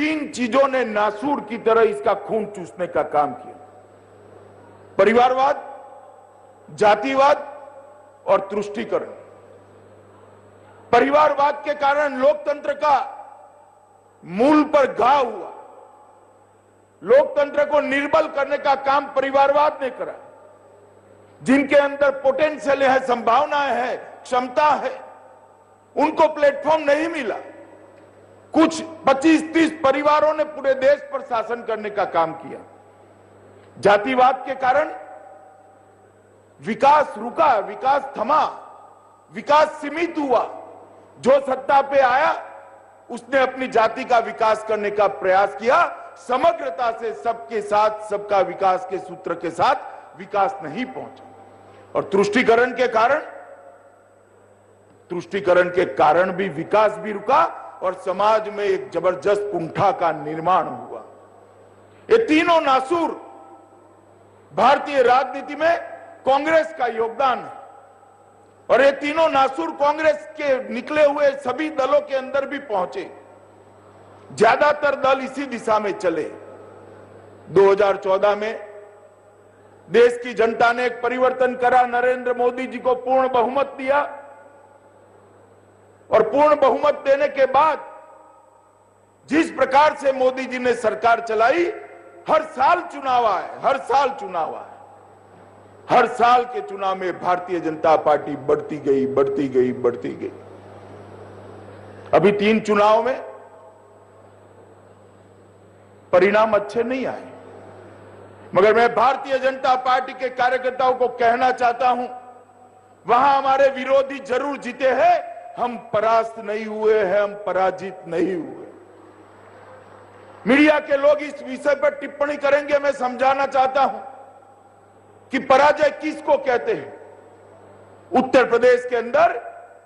तीन चीजों ने नासूर की तरह इसका खून चूसने का काम किया। परिवारवाद, जातिवाद और तुष्टीकरण। परिवारवाद के कारण लोकतंत्र का मूल पर घाव हुआ। लोकतंत्र को निर्बल करने का काम परिवारवाद ने करा। जिनके अंदर पोटेंशियल है, संभावनाएं है, क्षमता है, उनको प्लेटफॉर्म नहीं मिला। कुछ 25-30 परिवारों ने पूरे देश पर शासन करने का काम किया। जातिवाद के कारण विकास रुका, विकास थमा, विकास सीमित हुआ। जो सत्ता पे आया उसने अपनी जाति का विकास करने का प्रयास किया। समग्रता से सबके साथ, सबका विकास के सूत्र के साथ विकास नहीं पहुंचा। और तुष्टीकरण के कारण भी विकास भी रुका और समाज में एक जबरदस्त कुंठा का निर्माण हुआ। ये तीनों नासूर भारतीय राजनीति में कांग्रेस का योगदान है। और ये तीनों नासूर कांग्रेस के निकले हुए सभी दलों के अंदर भी पहुंचे। ज्यादातर दल इसी दिशा में चले। 2014 में देश की जनता ने एक परिवर्तन करा, नरेंद्र मोदी जी को पूर्ण बहुमत दिया। और पूर्ण बहुमत देने के बाद जिस प्रकार से मोदी जी ने सरकार चलाई, हर साल चुनाव आए, हर साल चुनाव आए। हर साल के चुनाव में भारतीय जनता पार्टी बढ़ती गई, बढ़ती गई, बढ़ती गई। अभी 3 चुनाव में परिणाम अच्छे नहीं आए, मगर मैं भारतीय जनता पार्टी के कार्यकर्ताओं को कहना चाहता हूं, वहां हमारे विरोधी जरूर जीते हैं, हम परास्त नहीं हुए हैं, हम पराजित नहीं हुए। मीडिया के लोग इस विषय पर टिप्पणी करेंगे, मैं समझाना चाहता हूं कि पराजय किसको कहते हैं। उत्तर प्रदेश के अंदर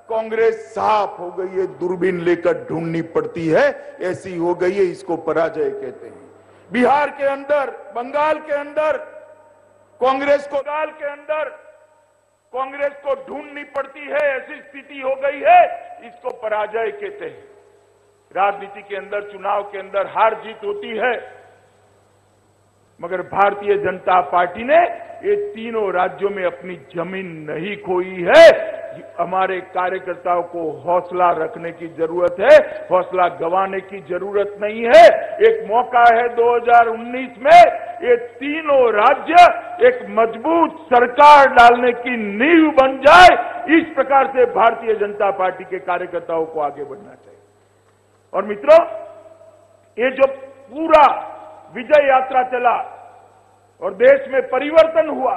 कांग्रेस साफ हो गई है, दूरबीन लेकर ढूंढनी पड़ती है, ऐसी हो गई है, इसको पराजय कहते हैं। बिहार के अंदर, बंगाल के अंदर कांग्रेस को ढूंढनी पड़ती है, ऐसी स्थिति हो गई है, इसको पराजय कहते हैं। राजनीति के अंदर, चुनाव के अंदर हार जीत होती है, मगर भारतीय जनता पार्टी ने ये तीनों राज्यों में अपनी जमीन नहीं खोई है। हमारे कार्यकर्ताओं को हौसला रखने की जरूरत है, हौसला गंवाने की जरूरत नहीं है। एक मौका है 2019 में ये तीनों राज्य एक मजबूत सरकार डालने की नींव बन जाए। इस प्रकार से भारतीय जनता पार्टी के कार्यकर्ताओं को आगे बढ़ना चाहिए। और मित्रों, ये जो पूरा विजय यात्रा चला और देश में परिवर्तन हुआ,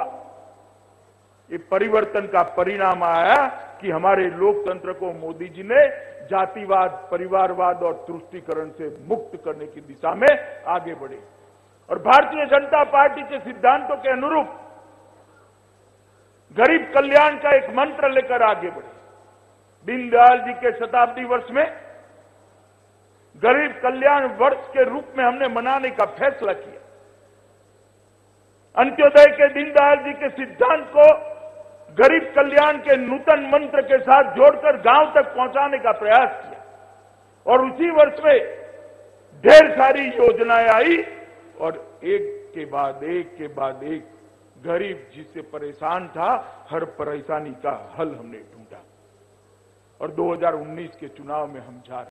ये परिवर्तन का परिणाम आया कि हमारे लोकतंत्र को मोदी जी ने जातिवाद, परिवारवाद और तुष्टीकरण से मुक्त करने की दिशा में आगे बढ़े। और भारतीय जनता पार्टी के सिद्धांतों के अनुरूप गरीब कल्याण का एक मंत्र लेकर आगे बढ़े। दीनदयाल जी के शताब्दी वर्ष में गरीब कल्याण वर्ष के रूप में हमने मनाने का फैसला किया। अंत्योदय के दीनदयाल जी के सिद्धांत को गरीब कल्याण के नूतन मंत्र के साथ जोड़कर गांव तक पहुंचाने का प्रयास किया। और उसी वर्ष में ढेर सारी योजनाएं आई और एक के बाद एक गरीब जिससे परेशान था, हर परेशानी का हल हमने ढूंढा। और 2019 के चुनाव में हम जा रहे हैं।